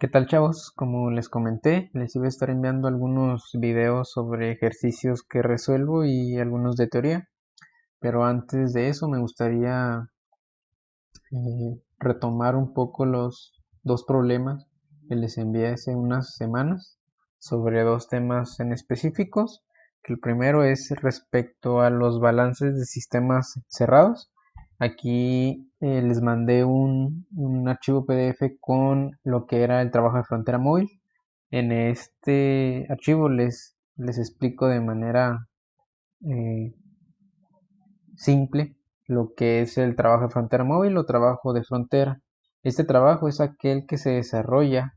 ¿Qué tal, chavos? Como les comenté, les iba a estar enviando algunos videos sobre ejercicios que resuelvo y algunos de teoría, pero antes de eso me gustaría retomar un poco los dos problemas que les envié hace unas semanas sobre dos temas en específicos, que el primero es respecto a los balances de sistemas cerrados. Aquí les mandé un archivo PDF con lo que era el trabajo de frontera móvil. En este archivo les explico de manera eh, simple lo que es el trabajo de frontera móvil o trabajo de frontera. Este trabajo es aquel que se desarrolla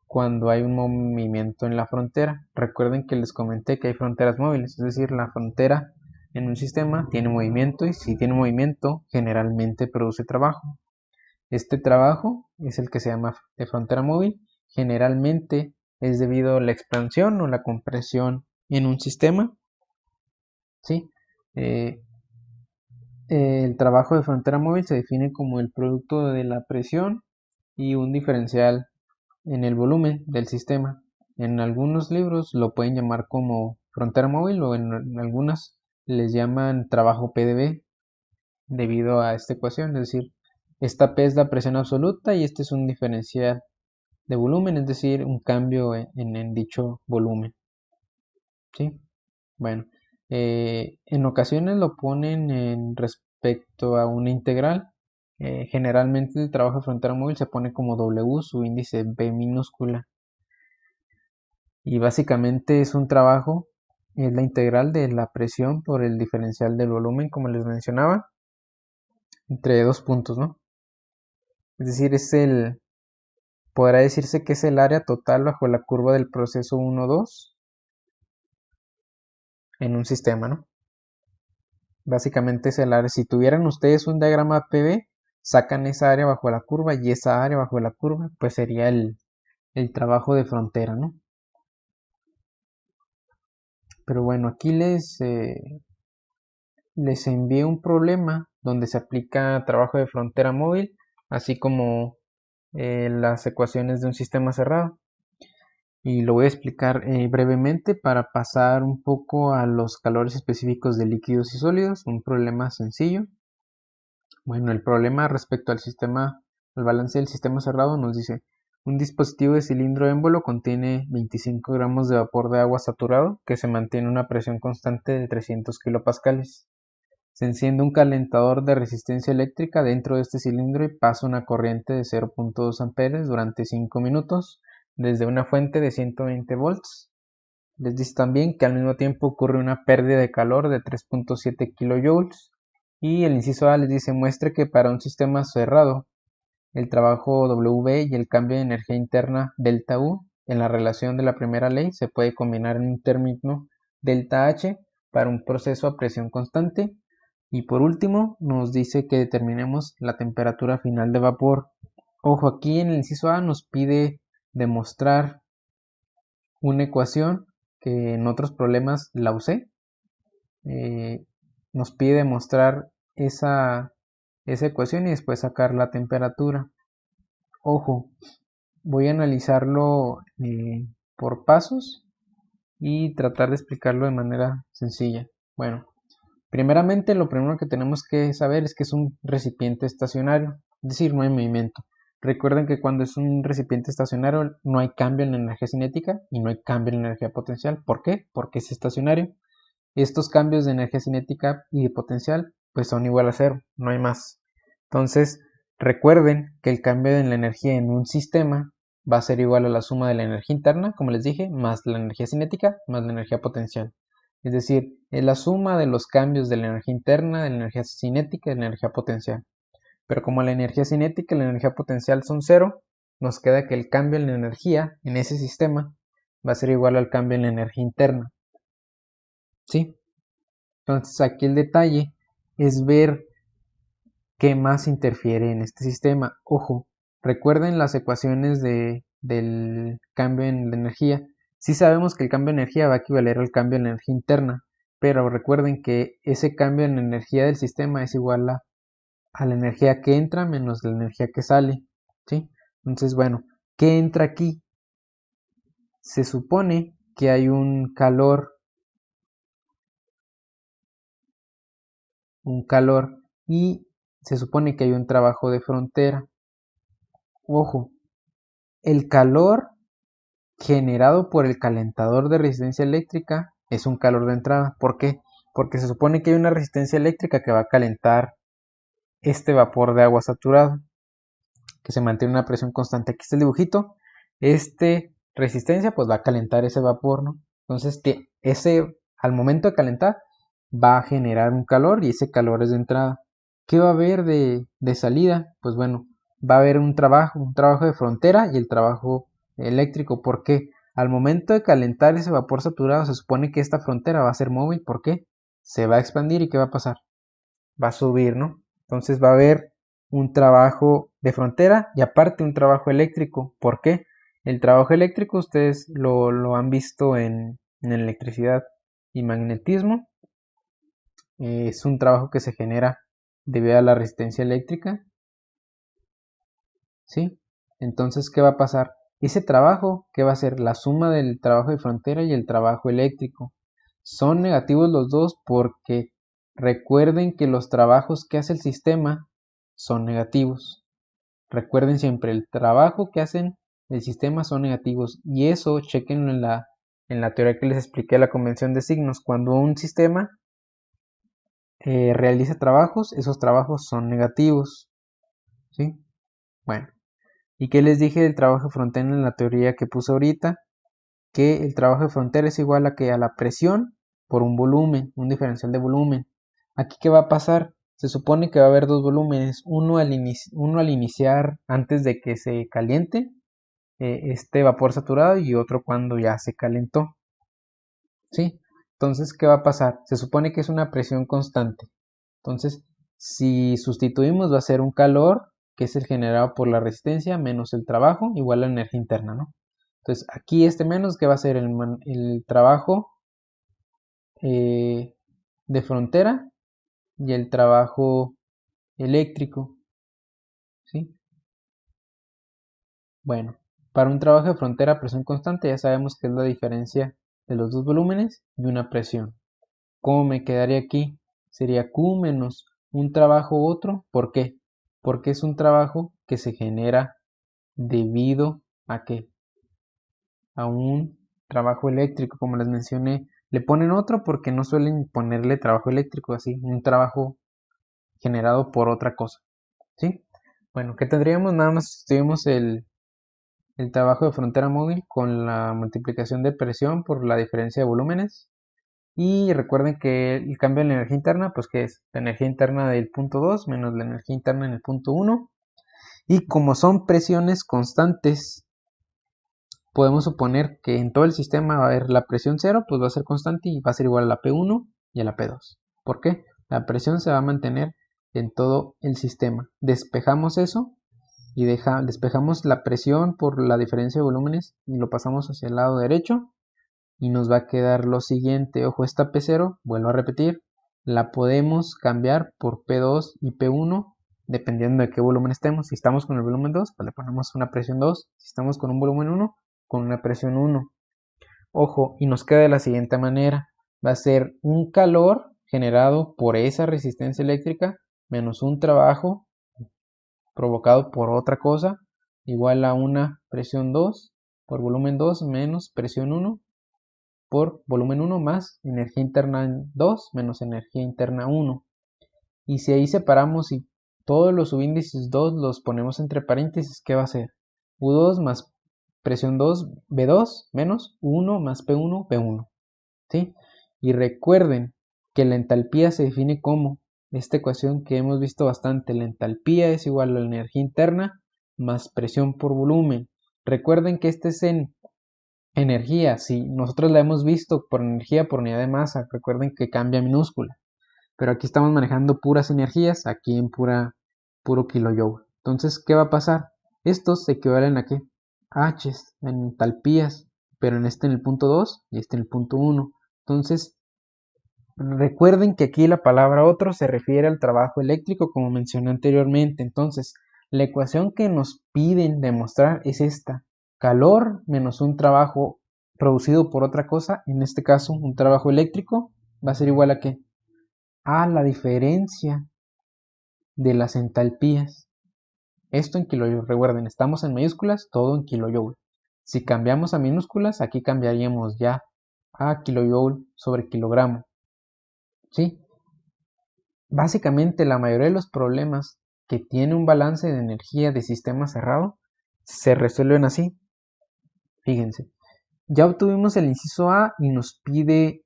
cuando hay un movimiento en la frontera. Recuerden que les comenté que hay fronteras móviles, es decir, la frontera en un sistema tiene movimiento y si tiene movimiento generalmente produce trabajo. Este trabajo es el que se llama de frontera móvil. Generalmente es debido a la expansión o la compresión en un sistema. ¿Sí? Eh, el trabajo de frontera móvil se define como el producto de la presión y un diferencial en el volumen del sistema. En algunos libros lo pueden llamar como frontera móvil o en algunas les llaman trabajo PdV debido a esta ecuación, es decir, esta P es la presión absoluta y este es un diferencial de volumen, es decir, un cambio en dicho volumen. ¿Sí? Bueno, en ocasiones lo ponen en respecto a una integral. Generalmente el trabajo de frontera móvil se pone como W, su índice B minúscula. Y básicamente es un trabajo, es la integral de la presión por el diferencial del volumen, como les mencionaba, entre dos puntos, ¿no? Es decir, podrá decirse que es el área total bajo la curva del proceso 1,2 en un sistema, ¿no? Básicamente es el área. Si tuvieran ustedes un diagrama PV, sacan esa área bajo la curva y esa área bajo la curva, pues sería el trabajo de frontera, ¿no? Pero bueno, aquí les envié un problema donde se aplica trabajo de frontera móvil, así como las ecuaciones de un sistema cerrado. Y lo voy a explicar brevemente para pasar un poco a los calores específicos de líquidos y sólidos, un problema sencillo. Bueno, el problema respecto al balance del sistema cerrado nos dice, un dispositivo de cilindro émbolo contiene 25 gramos de vapor de agua saturado que se mantiene a una presión constante de 300 kilopascales. Se enciende un calentador de resistencia eléctrica dentro de este cilindro y pasa una corriente de 0.2 amperes durante 5 minutos desde una fuente de 120 volts. Les dice también que al mismo tiempo ocurre una pérdida de calor de 3.7 kilojoules. Y el inciso A les dice muestre que para un sistema cerrado el trabajo W y el cambio de energía interna delta U en la relación de la primera ley se puede combinar en un término delta H para un proceso a presión constante. Y por último nos dice que determinemos la temperatura final de vapor. Ojo, aquí en el inciso A nos pide demostrar una ecuación que en otros problemas la usé. Eh, nos pide demostrar esa ecuación y después sacar la temperatura. Ojo, voy a analizarlo por pasos y tratar de explicarlo de manera sencilla. Bueno, primeramente lo primero que tenemos que saber es que es un recipiente estacionario, es decir, no hay movimiento. Recuerden que cuando es un recipiente estacionario no hay cambio en la energía cinética y no hay cambio en la energía potencial. ¿Por qué? Porque es estacionario. Estos cambios de energía cinética y de potencial pues son igual a cero, no hay más. Entonces, recuerden que el cambio en la energía en un sistema va a ser igual a la suma de la energía interna, como les dije, más la energía cinética, más la energía potencial. Es decir, es la suma de los cambios de la energía interna, de la energía cinética y de la energía potencial. Pero como la energía cinética y la energía potencial son cero, nos queda que el cambio en la energía en ese sistema va a ser igual al cambio en la energía interna. ¿Sí? Entonces aquí el detalle es ver qué más interfiere en este sistema. Ojo, recuerden las ecuaciones del cambio en la energía. Sí sabemos que el cambio de energía va a equivaler al cambio en la energía interna, pero recuerden que ese cambio en la energía del sistema es igual a la energía que entra menos la energía que sale. ¿Sí? Entonces, bueno, ¿Qué entra aquí? Se supone que hay un calor y se supone que hay un trabajo de frontera. Ojo, el calor generado por el calentador de resistencia eléctrica es un calor de entrada. ¿Por qué? Porque se supone que hay una resistencia eléctrica que va a calentar este vapor de agua saturado, que se mantiene una presión constante. Aquí está el dibujito. Este resistencia pues va a calentar ese vapor, ¿no? Entonces que al momento de calentar va a generar un calor y ese calor es de entrada. ¿Qué va a haber de salida? Pues bueno, va a haber un trabajo de frontera y el trabajo eléctrico. ¿Por qué? Al momento de calentar ese vapor saturado se supone que esta frontera va a ser móvil. ¿Por qué? Se va a expandir y ¿qué va a pasar? Va a subir, ¿no? Entonces va a haber un trabajo de frontera y aparte un trabajo eléctrico. ¿Por qué? El trabajo eléctrico ustedes lo han visto en electricidad y magnetismo. Es un trabajo que se genera debido a la resistencia eléctrica. ¿Sí? Entonces, ¿qué va a pasar? Ese trabajo, ¿qué va a ser? La suma del trabajo de frontera y el trabajo eléctrico. Son negativos los dos porque recuerden que los trabajos que hace el sistema son negativos. Recuerden siempre, el trabajo que hacen el sistema son negativos. Y eso, chequenlo en la teoría que les expliqué, la convención de signos. Cuando un sistema realiza trabajos, esos trabajos son negativos. ¿Sí? Bueno. ¿Y qué les dije del trabajo de frontera en la teoría que puse ahorita? Que el trabajo de frontera es igual a la presión por un volumen, un diferencial de volumen. Aquí, ¿qué va a pasar? Se supone que va a haber dos volúmenes, uno al iniciar antes de que se caliente este vapor saturado y otro cuando ya se calentó. ¿Sí? Entonces, ¿qué va a pasar? Se supone que es una presión constante. Entonces, si sustituimos va a ser un calor, que es el generado por la resistencia, menos el trabajo, igual a la energía interna, ¿no? Entonces, aquí este menos, que va a ser el trabajo de frontera y el trabajo eléctrico, ¿sí? Bueno, para un trabajo de frontera a presión constante ya sabemos que es la diferencia de los dos volúmenes y una presión. ¿Cómo me quedaría aquí? Sería Q menos un trabajo otro. ¿Por qué? Porque es un trabajo que se genera debido a qué? A un trabajo eléctrico, como les mencioné. Le ponen otro porque no suelen ponerle trabajo eléctrico así, un trabajo generado por otra cosa. ¿Sí? Bueno, ¿qué tendríamos? Nada más sustituimos el trabajo de frontera móvil con la multiplicación de presión por la diferencia de volúmenes. Y recuerden que el cambio en la energía interna, pues que es la energía interna del punto 2 menos la energía interna en el punto 1. Y como son presiones constantes, podemos suponer que en todo el sistema va a haber la presión 0, pues va a ser constante y va a ser igual a la P1 y a la P2. ¿Por qué? La presión se va a mantener en todo el sistema. Despejamos eso y despejamos la presión por la diferencia de volúmenes y lo pasamos hacia el lado derecho. Y nos va a quedar lo siguiente. Ojo, esta P0, vuelvo a repetir, la podemos cambiar por P2 y P1 dependiendo de qué volumen estemos. Si estamos con el volumen 2, pues le ponemos una presión 2. Si estamos con un volumen 1, con una presión 1. Ojo, y nos queda de la siguiente manera. Va a ser un calor generado por esa resistencia eléctrica menos un trabajo provocado por otra cosa igual a una presión 2 por volumen 2 menos presión 1 por volumen 1 más energía interna 2 menos energía interna 1. Y si ahí separamos y todos los subíndices 2 los ponemos entre paréntesis, ¿qué va a ser? U2 más presión 2, B2 menos U1 más P1, P1. ¿Sí? Y recuerden que la entalpía se define como esta ecuación que hemos visto bastante. La entalpía es igual a la energía interna más presión por volumen. Recuerden que este es en energía, si nosotros la hemos visto por energía por unidad de masa, recuerden que cambia minúscula, pero aquí estamos manejando puras energías, aquí en puro kilojoule. Entonces, ¿qué va a pasar? Estos se equivalen a ¿qué? H, en entalpías, pero en el punto 2 y en el punto 1. Entonces, recuerden que aquí la palabra otro se refiere al trabajo eléctrico, como mencioné anteriormente. Entonces, la ecuación que nos piden demostrar es esta. calor menos un trabajo producido por otra cosa, en este caso un trabajo eléctrico, va a ser igual a ¿qué? A la diferencia de las entalpías. Esto en kilojoules, recuerden, estamos en mayúsculas, todo en kilojoules. Si cambiamos a minúsculas, aquí cambiaríamos ya a kilojoule sobre kilogramo. ¿Sí? Básicamente la mayoría de los problemas que tiene un balance de energía de sistema cerrado se resuelven así. Fíjense, ya obtuvimos el inciso A y nos pide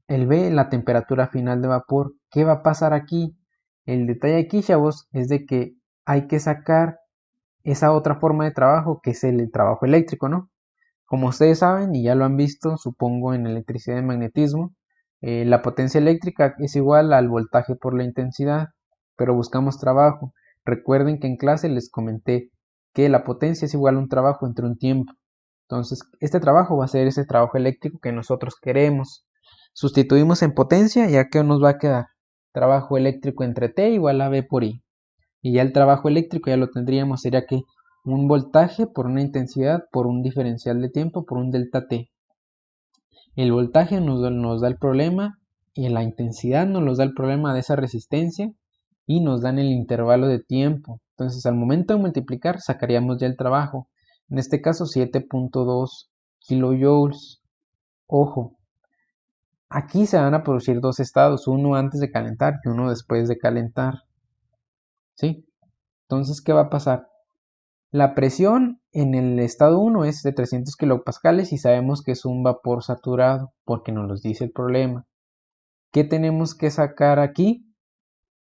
el B, la temperatura final de vapor. ¿Qué va a pasar aquí? El detalle aquí, chavos, es de que hay que sacar esa otra forma de trabajo que es el trabajo eléctrico, ¿no? Como ustedes saben y ya lo han visto, supongo en electricidad y magnetismo, la potencia eléctrica es igual al voltaje por la intensidad, pero buscamos trabajo. Recuerden que en clase les comenté que la potencia es igual a un trabajo entre un tiempo. Entonces, este trabajo va a ser ese trabajo eléctrico que nosotros queremos. Sustituimos en potencia, ya que nos va a quedar trabajo eléctrico entre T igual a V por I. Y ya el trabajo eléctrico ya lo tendríamos, sería que un voltaje por una intensidad por un diferencial de tiempo por un delta T. El voltaje nos da el problema y la intensidad nos da el problema de esa resistencia y nos dan el intervalo de tiempo. Entonces al momento de multiplicar sacaríamos ya el trabajo. En este caso 7.2 kilojoules. Ojo, aquí se van a producir dos estados, uno antes de calentar y uno después de calentar. ¿Sí? Entonces, ¿qué va a pasar? La presión en el estado 1 es de 300 kilopascales y sabemos que es un vapor saturado porque nos lo dice el problema. ¿Qué tenemos que sacar aquí?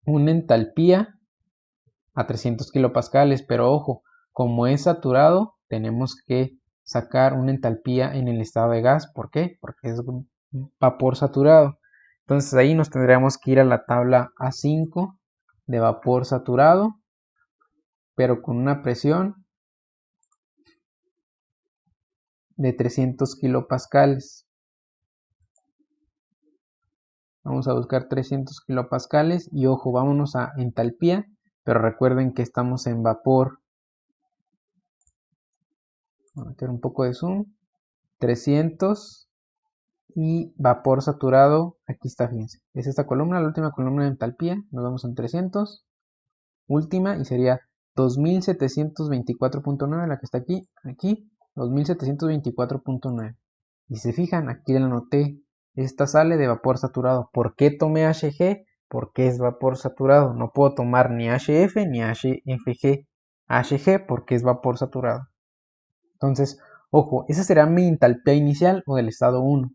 Una entalpía a 300 kilopascales, pero ojo, como es saturado, tenemos que sacar una entalpía en el estado de gas. ¿Por qué? Porque es un vapor saturado. Entonces ahí nos tendríamos que ir a la tabla A5 de vapor saturado, pero con una presión de 300 kilopascales. Vamos a buscar 300 kilopascales y ojo, vámonos a entalpía, pero recuerden que estamos en vapor. Voy a meter un poco de zoom. 300 y vapor saturado, aquí está, fíjense. Es esta columna, la última columna de entalpía, nos vamos en 300. Última y sería 2724.9, la que está aquí, 2724.9. Y se fijan, aquí la anoté, esta sale de vapor saturado. ¿Por qué tomé HG? Porque es vapor saturado. No puedo tomar ni HF ni HFG. HG porque es vapor saturado. Entonces, ojo, esa será mi entalpía inicial o del estado 1.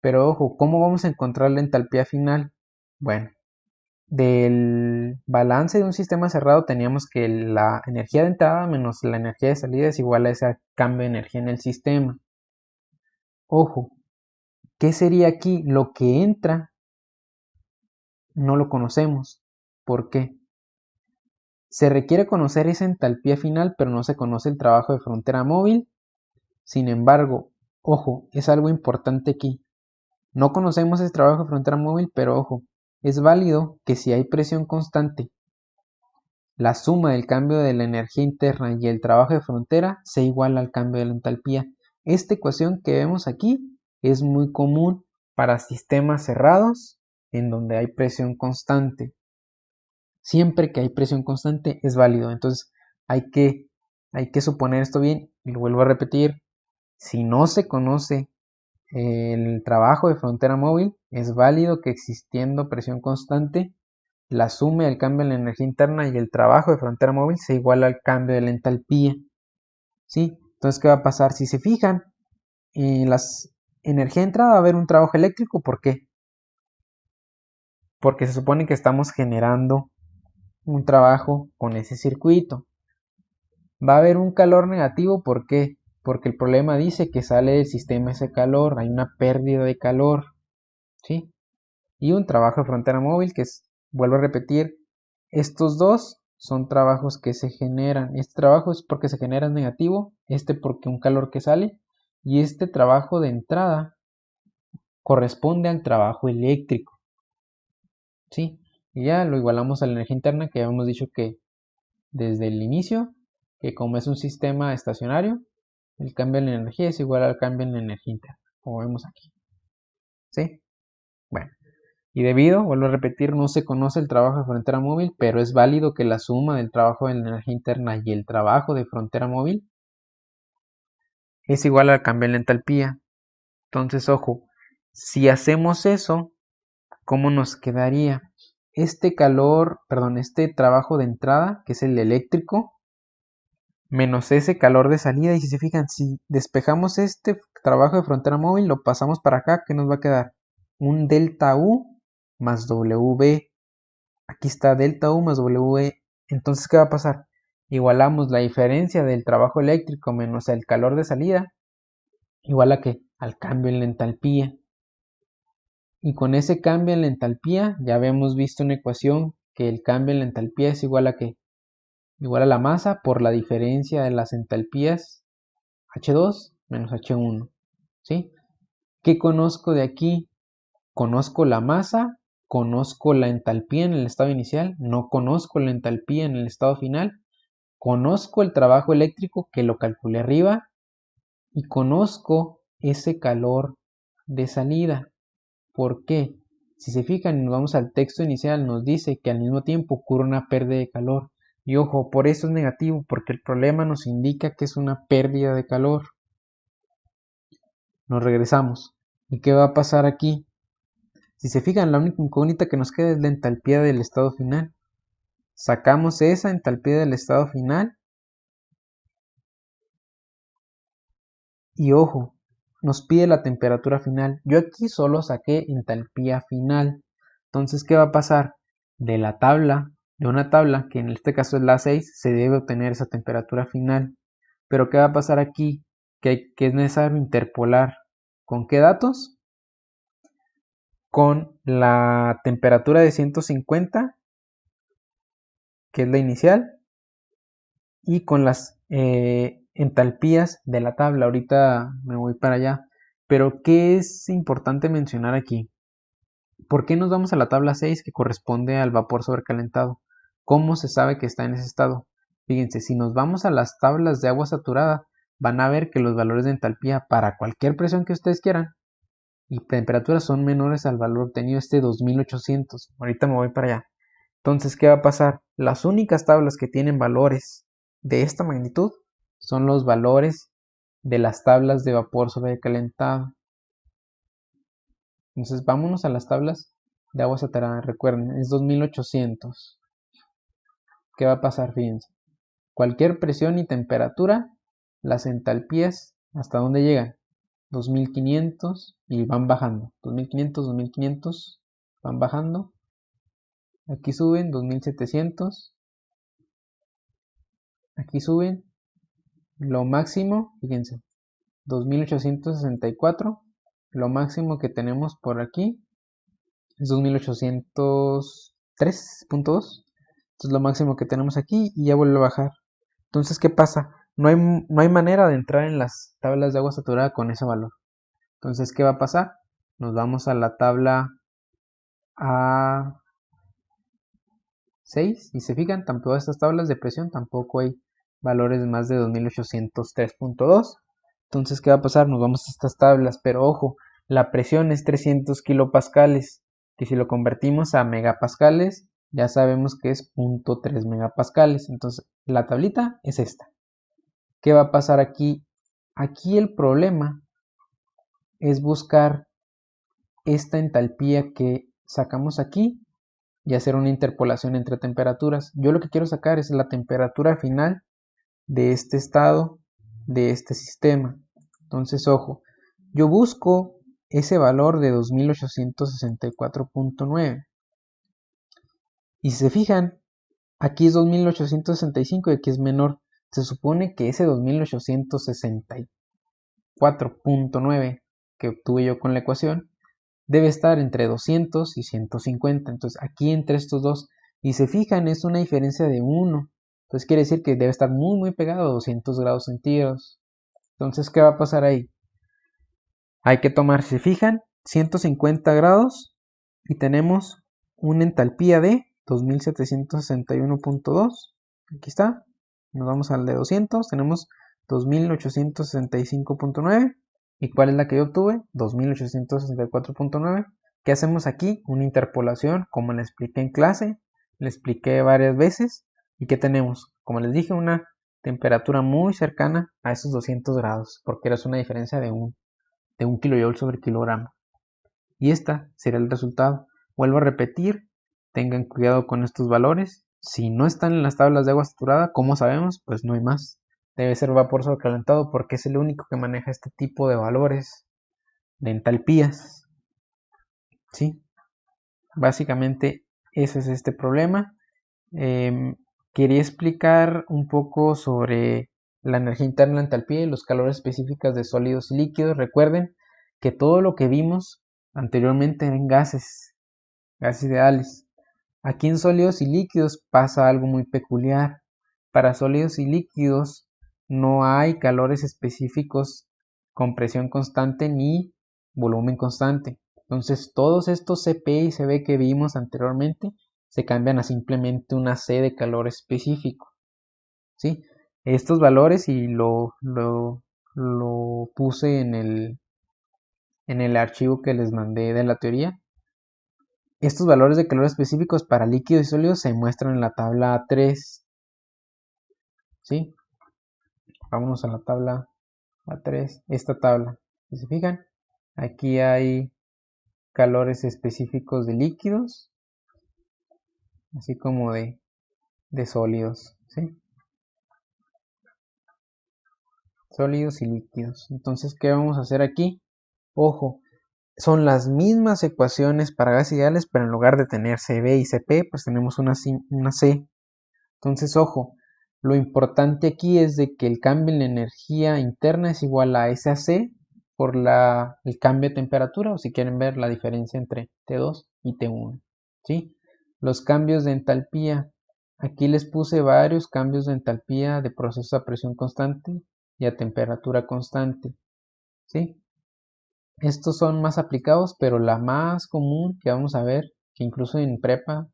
Pero ojo, ¿cómo vamos a encontrar la entalpía final? Bueno, del balance de un sistema cerrado teníamos que la energía de entrada menos la energía de salida es igual a ese cambio de energía en el sistema. Ojo, ¿qué sería aquí? Lo que entra no lo conocemos. ¿Por qué? Se requiere conocer esa entalpía final, pero no se conoce el trabajo de frontera móvil. Sin embargo, ojo, es algo importante aquí. No conocemos ese trabajo de frontera móvil, pero ojo, es válido que si hay presión constante, la suma del cambio de la energía interna y el trabajo de frontera sea igual al cambio de la entalpía. Esta ecuación que vemos aquí es muy común para sistemas cerrados en donde hay presión constante. Siempre que hay presión constante es válido. Entonces hay que suponer esto bien y lo vuelvo a repetir. Si no se conoce el trabajo de frontera móvil, es válido que existiendo presión constante, la suma del cambio en la energía interna y el trabajo de frontera móvil sea igual al cambio de la entalpía. ¿Sí? Entonces, ¿qué va a pasar? Si se fijan, en la energía de entrada va a haber un trabajo eléctrico. ¿Por qué? Porque se supone que estamos generando un trabajo con ese circuito. Va a haber un calor negativo. ¿Por qué? Porque el problema dice que sale del sistema ese calor, hay una pérdida de calor. ¿Sí? Y un trabajo de frontera móvil que es, vuelvo a repetir, estos dos son trabajos que se generan. Este trabajo es porque se genera negativo, este porque un calor que sale, y este trabajo de entrada corresponde al trabajo eléctrico. ¿Sí? Y ya lo igualamos a la energía interna que habíamos dicho que desde el inicio, que como es un sistema estacionario, El cambio en la energía es igual al cambio en la energía interna, como vemos aquí. ¿Sí? Bueno. Y debido, vuelvo a repetir, no se conoce el trabajo de frontera móvil, pero es válido que la suma del trabajo de la energía interna y el trabajo de frontera móvil es igual al cambio en la entalpía. Entonces, ojo, si hacemos eso, ¿cómo nos quedaría? Este trabajo de entrada, que es el eléctrico, menos ese calor de salida. Y si se fijan, si despejamos este trabajo de frontera móvil, lo pasamos para acá, ¿qué nos va a quedar? Un delta U más W. Aquí está delta U más W. Entonces, ¿qué va a pasar? Igualamos la diferencia del trabajo eléctrico menos el calor de salida. ¿Igual a qué? Al cambio en la entalpía. Y con ese cambio en la entalpía, ya habíamos visto una ecuación que el cambio en la entalpía es igual a qué? Igual a la masa por la diferencia de las entalpías H2 menos H1. ¿Sí? ¿Qué conozco de aquí? Conozco la masa, conozco la entalpía en el estado inicial, no conozco la entalpía en el estado final, conozco el trabajo eléctrico que lo calculé arriba y conozco ese calor de salida. ¿Por qué? Si se fijan y nos vamos al texto inicial, nos dice que al mismo tiempo ocurre una pérdida de calor. Y ojo, por eso es negativo, porque el problema nos indica que es una pérdida de calor. Nos regresamos. ¿Y qué va a pasar aquí? Si se fijan, la única incógnita que nos queda es la entalpía del estado final. Sacamos esa entalpía del estado final. Y ojo, nos pide la temperatura final. Yo aquí solo saqué entalpía final. Entonces, ¿qué va a pasar? De una tabla, que en este caso es la 6, se debe obtener esa temperatura final. Pero ¿qué va a pasar aquí? Que es necesario interpolar. ¿Con qué datos? Con la temperatura de 150, que es la inicial, y con las entalpías de la tabla. Ahorita me voy para allá. Pero ¿qué es importante mencionar aquí? ¿Por qué nos vamos a la tabla 6 que corresponde al vapor sobrecalentado? ¿Cómo se sabe que está en ese estado? Fíjense, si nos vamos a las tablas de agua saturada, van a ver que los valores de entalpía para cualquier presión que ustedes quieran y temperaturas son menores al valor obtenido, este 2800. Ahorita me voy para allá. Entonces, ¿qué va a pasar? Las únicas tablas que tienen valores de esta magnitud son los valores de las tablas de vapor sobrecalentado. Entonces, vámonos a las tablas de agua saturada. Recuerden, es 2800. ¿Qué va a pasar? Fíjense. Cualquier presión y temperatura, las entalpías, ¿hasta dónde llegan? 2500 y van bajando. 2500, 2500, van bajando. Aquí suben 2700. Aquí suben. Lo máximo, fíjense, 2864. Lo máximo que tenemos por aquí es 2803.2. Entonces lo máximo que tenemos aquí y ya vuelve a bajar. Entonces, ¿qué pasa? No hay manera de entrar en las tablas de agua saturada con ese valor. Entonces, ¿qué va a pasar? Nos vamos a la tabla A6 y se fijan, tampoco estas tablas de presión tampoco hay valores más de 2803.2. Entonces, ¿qué va a pasar? Nos vamos a estas tablas, pero ojo, la presión es 300 kilopascales, que si lo convertimos a megapascales, ya sabemos que es 0.3 megapascales. Entonces, la tablita es esta. ¿Qué va a pasar aquí? Aquí el problema es buscar esta entalpía que sacamos aquí y hacer una interpolación entre temperaturas. Yo lo que quiero sacar es la temperatura final de este estado, de este sistema. Entonces, ojo, yo busco ese valor de 2864.9. Y si se fijan, aquí es 2865 y aquí es menor. Se supone que ese 2864.9 que obtuve yo con la ecuación debe estar entre 200 y 150. Entonces aquí entre estos dos, y se fijan, es una diferencia de 1. Entonces quiere decir que debe estar muy pegado a 200 grados centígrados. Entonces, ¿qué va a pasar ahí? Hay que tomar, si se fijan, 150 grados y tenemos una entalpía de 2761.2. Aquí está. Nos vamos al de 200. Tenemos 2865.9. ¿Y cuál es la que yo obtuve? 2864.9. ¿Qué hacemos aquí? Una interpolación, como le expliqué en clase, le expliqué varias veces. ¿Y qué tenemos? Como les dije, una temperatura muy cercana a esos 200 grados, porque era una diferencia de un kilojoule sobre kilogramo. Y esta será el resultado. Vuelvo a repetir, tengan cuidado con estos valores. Si no están en las tablas de agua saturada, ¿cómo sabemos? Pues no hay más. Debe ser vapor sobrecalentado porque es el único que maneja este tipo de valores de entalpías. ¿Sí? Básicamente ese es este problema. Quería explicar un poco sobre la energía interna, la entalpía y los calores específicas de sólidos y líquidos. Recuerden que todo lo que vimos anteriormente eran gases ideales. Aquí en sólidos y líquidos pasa algo muy peculiar. Para sólidos y líquidos no hay calores específicos con presión constante ni volumen constante. Entonces todos estos Cp y Cv que vimos anteriormente se cambian a simplemente una C de calor específico. ¿Sí? Estos valores, y lo puse en el archivo que les mandé de la teoría. Estos valores de calor específicos para líquidos y sólidos se muestran en la tabla 3. ¿Sí? Vámonos a la tabla A3. Esta tabla. Si se fijan, aquí hay calores específicos de líquidos, así como de sólidos. ¿Sí? Sólidos y líquidos. Entonces, ¿qué vamos a hacer aquí? Ojo, son las mismas ecuaciones para gases ideales, pero en lugar de tener Cv y Cp, pues tenemos una C. Entonces, ojo, lo importante aquí es de que el cambio en la energía interna es igual a SAC por el cambio de temperatura, o si quieren ver la diferencia entre T2 y T1. ¿Sí? Los cambios de entalpía. Aquí les puse varios cambios de entalpía de procesos a presión constante y a temperatura constante. ¿Sí? Estos son más aplicados, pero la más común que vamos a ver, que incluso en prepa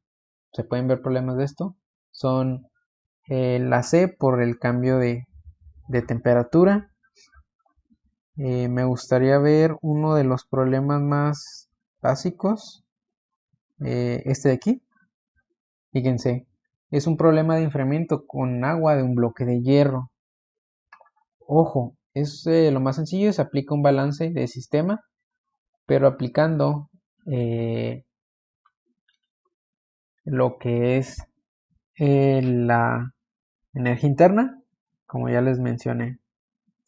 se pueden ver problemas de esto, son la C por el cambio de temperatura. Me gustaría ver uno de los problemas más básicos, este de aquí. Fíjense, es un problema de enfriamiento con agua de un bloque de hierro. Ojo, es lo más sencillo, se aplica un balance de sistema, pero aplicando lo que es la energía interna, como ya les mencioné.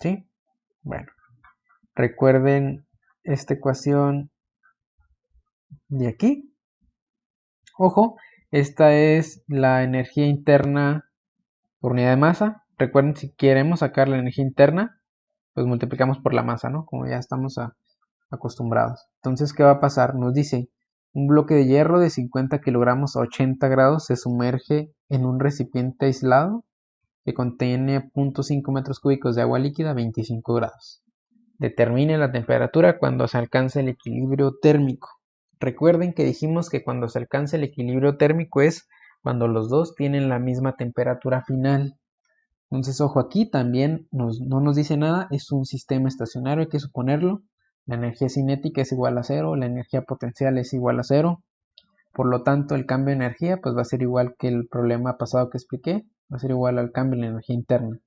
¿Sí? Bueno, recuerden esta ecuación de aquí. Ojo, esta es la energía interna por unidad de masa. Recuerden, si queremos sacar la energía interna, pues multiplicamos por la masa, ¿no? Como ya estamos acostumbrados. Entonces, ¿qué va a pasar? Nos dice, un bloque de hierro de 50 kilogramos a 80 grados se sumerge en un recipiente aislado que contiene 0.5 metros cúbicos de agua líquida a 25 grados. Determine la temperatura cuando se alcance el equilibrio térmico. Recuerden que dijimos que cuando se alcance el equilibrio térmico es cuando los dos tienen la misma temperatura final. Entonces, ojo, aquí también no nos dice nada, es un sistema estacionario, hay que suponerlo. La energía cinética es igual a 0, la energía potencial es igual a 0. Por lo tanto, el cambio de energía pues va a ser igual que el problema pasado que expliqué, va a ser igual al cambio en la energía interna.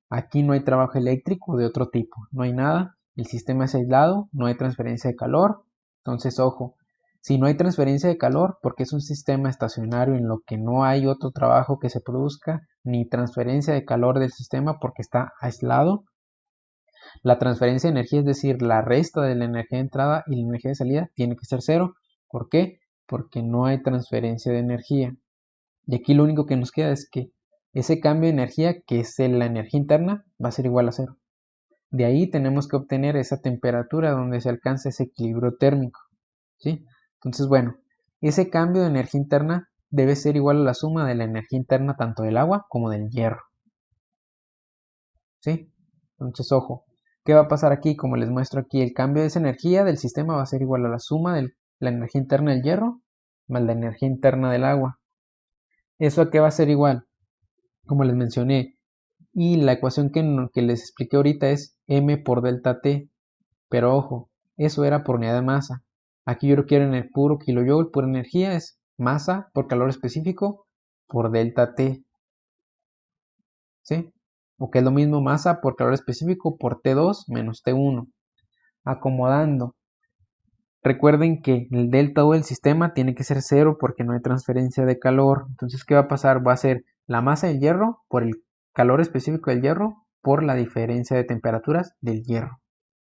Aquí no hay trabajo eléctrico de otro tipo, no hay nada, el sistema es aislado, no hay transferencia de calor. Entonces, ojo, si no hay transferencia de calor, porque es un sistema estacionario en lo que no hay otro trabajo que se produzca, ni transferencia de calor del sistema porque está aislado, la transferencia de energía, es decir, la resta de la energía de entrada y la energía de salida, tiene que ser cero. ¿Por qué? Porque no hay transferencia de energía. Y aquí lo único que nos queda es que ese cambio de energía, que es la energía interna, va a ser igual a cero. De ahí tenemos que obtener esa temperatura donde se alcanza ese equilibrio térmico. ¿Sí? Entonces, bueno, ese cambio de energía interna debe ser igual a la suma de la energía interna tanto del agua como del hierro. ¿Sí? Entonces, ojo, ¿qué va a pasar aquí? Como les muestro aquí, el cambio de esa energía del sistema va a ser igual a la suma de la energía interna del hierro más la energía interna del agua. ¿Eso a qué va a ser igual? Como les mencioné, Y la ecuación que les expliqué ahorita es m por delta T. Pero ojo, eso era por unidad de masa. Aquí yo lo quiero en el puro kilojoule, pura energía, es masa por calor específico por delta T. ¿Sí? O que es lo mismo masa por calor específico por T2 menos T1. Acomodando. Recuerden que el delta O del sistema tiene que ser 0 porque no hay transferencia de calor. Entonces, ¿qué va a pasar? Va a ser la masa del hierro por el calor específico del hierro por la diferencia de temperaturas del hierro.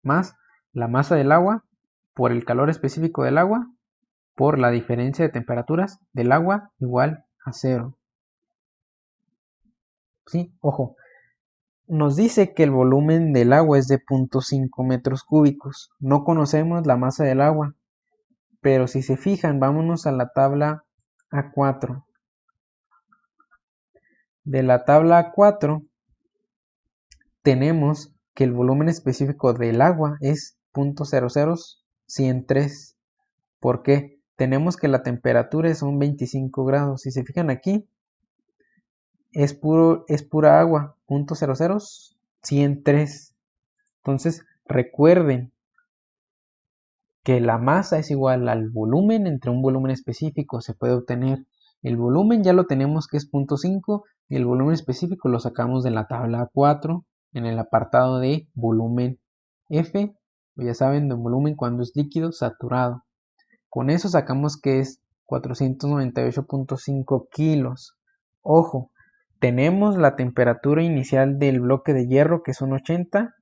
Más la masa del agua por el calor específico del agua por la diferencia de temperaturas del agua igual a 0. ¿Sí? Ojo, nos dice que el volumen del agua es de 0.5 metros cúbicos. No conocemos la masa del agua, pero si se fijan, vámonos a la tabla A4. De la tabla A4 tenemos que el volumen específico del agua es 0.00103. ¿Por qué? Tenemos que la temperatura son 25 grados. Si se fijan aquí, es pura agua, 0.00103. Entonces, recuerden que la masa es igual al volumen entre un volumen específico. Se puede obtener el volumen, ya lo tenemos que es 0.5 y el volumen específico lo sacamos de la tabla 4 en el apartado de volumen F. Ya saben, de volumen cuando es líquido saturado. Con eso sacamos que es 498.5 kilos. Ojo, tenemos la temperatura inicial del bloque de hierro que son 80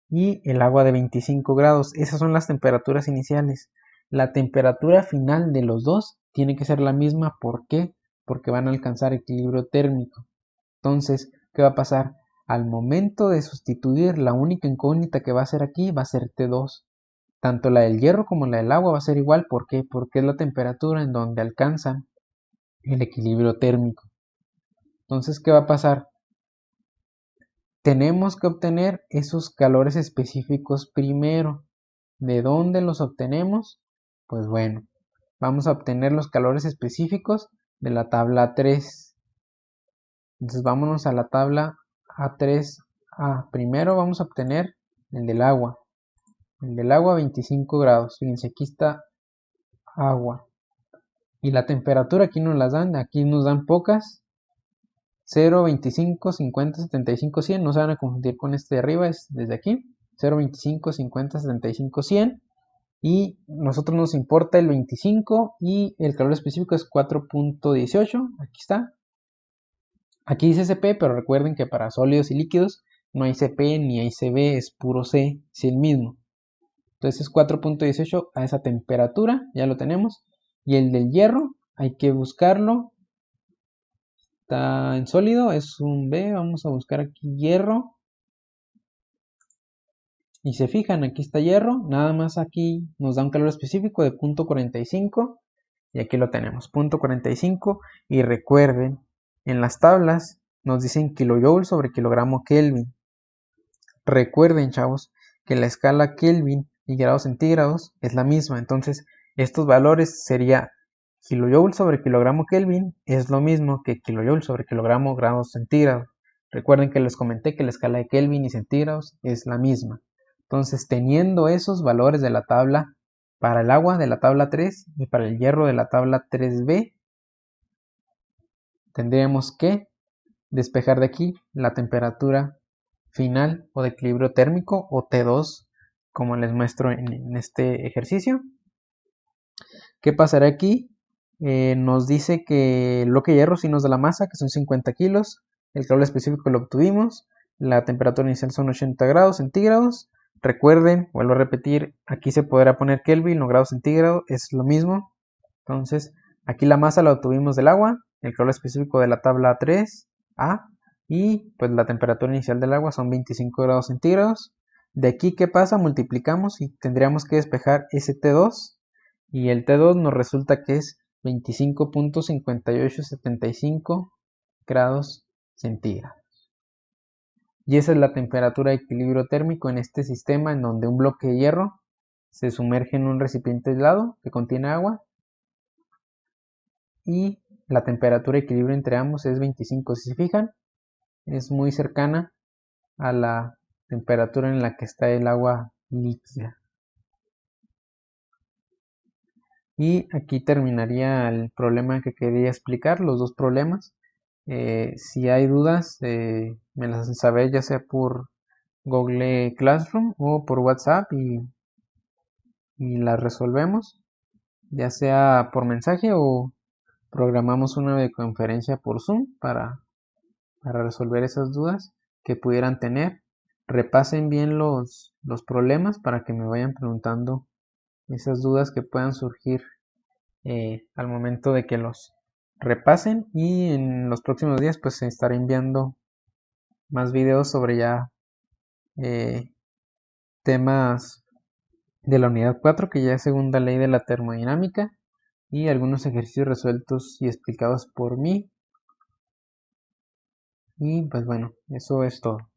y el agua de 25 grados. Esas son las temperaturas iniciales. La temperatura final de los dos tiene que ser la misma. ¿Por qué? Porque van a alcanzar equilibrio térmico. Entonces, ¿qué va a pasar? Al momento de sustituir, la única incógnita que va a ser aquí va a ser T2. Tanto la del hierro como la del agua va a ser igual. ¿Por qué? Porque es la temperatura en donde alcanzan el equilibrio térmico. Entonces, ¿qué va a pasar? Tenemos que obtener esos calores específicos primero. ¿De dónde los obtenemos? Pues bueno, vamos a obtener los calores específicos de la tabla 3. Entonces vámonos a la tabla A3A. Primero vamos a obtener el del agua. El del agua 25 grados. Fíjense, aquí está agua. Y la temperatura aquí nos las dan, aquí nos dan pocas. 0, 25, 50, 75, 100. No se van a confundir con este de arriba, es desde aquí. 0, 25, 50, 75, 100. Y nosotros nos importa el 25 y el calor específico es 4.18. Aquí está. Aquí dice CP, pero recuerden que para sólidos y líquidos no hay CP ni hay CB, es puro C, es el mismo. Entonces es 4.18 a esa temperatura, ya lo tenemos. Y el del hierro hay que buscarlo. Está en sólido, es un B. Vamos a buscar aquí hierro. Y se fijan, aquí está hierro. Nada más aquí nos da un calor específico de 0.45. Y aquí lo tenemos, 0.45. Y recuerden, en las tablas nos dicen kilojoule sobre kilogramo Kelvin. Recuerden, chavos, que la escala Kelvin y grados centígrados es la misma. Entonces, estos valores sería kilojoule sobre kilogramo Kelvin es lo mismo que kilojoule sobre kilogramo grados centígrados. Recuerden que les comenté que la escala de Kelvin y centígrados es la misma. Entonces, teniendo esos valores de la tabla para el agua de la tabla 3 y para el hierro de la tabla 3B, tendríamos que despejar de aquí la temperatura final o de equilibrio térmico o T2, como les muestro en este ejercicio. ¿Qué pasará aquí? Nos dice que el bloque de hierro sí nos da la masa, que son 50 kilos, el calor específico lo obtuvimos, la temperatura inicial son 80 grados centígrados. Recuerden, vuelvo a repetir, aquí se podrá poner Kelvin o grados centígrados, es lo mismo. Entonces, aquí la masa la obtuvimos del agua, el calor específico de la tabla 3A y pues la temperatura inicial del agua son 25 grados centígrados. De aquí, ¿qué pasa? Multiplicamos y tendríamos que despejar ese T2 y el T2 nos resulta que es 25.5875 grados centígrados. Y esa es la temperatura de equilibrio térmico en este sistema en donde un bloque de hierro se sumerge en un recipiente aislado que contiene agua y la temperatura de equilibrio entre ambos es 25. Si se fijan, es muy cercana a la temperatura en la que está el agua líquida. Y aquí terminaría el problema que quería explicar, los dos problemas. Si hay dudas, me las sabré ya sea por Google Classroom o por WhatsApp y las resolvemos, ya sea por mensaje o programamos una videoconferencia por Zoom para resolver esas dudas que pudieran tener. Repasen bien los problemas para que me vayan preguntando esas dudas que puedan surgir al momento de que los repasen, y en los próximos días pues se estaré enviando más videos sobre ya temas de la unidad 4, que ya es segunda ley de la termodinámica, y algunos ejercicios resueltos y explicados por mí. Y pues bueno, eso es todo.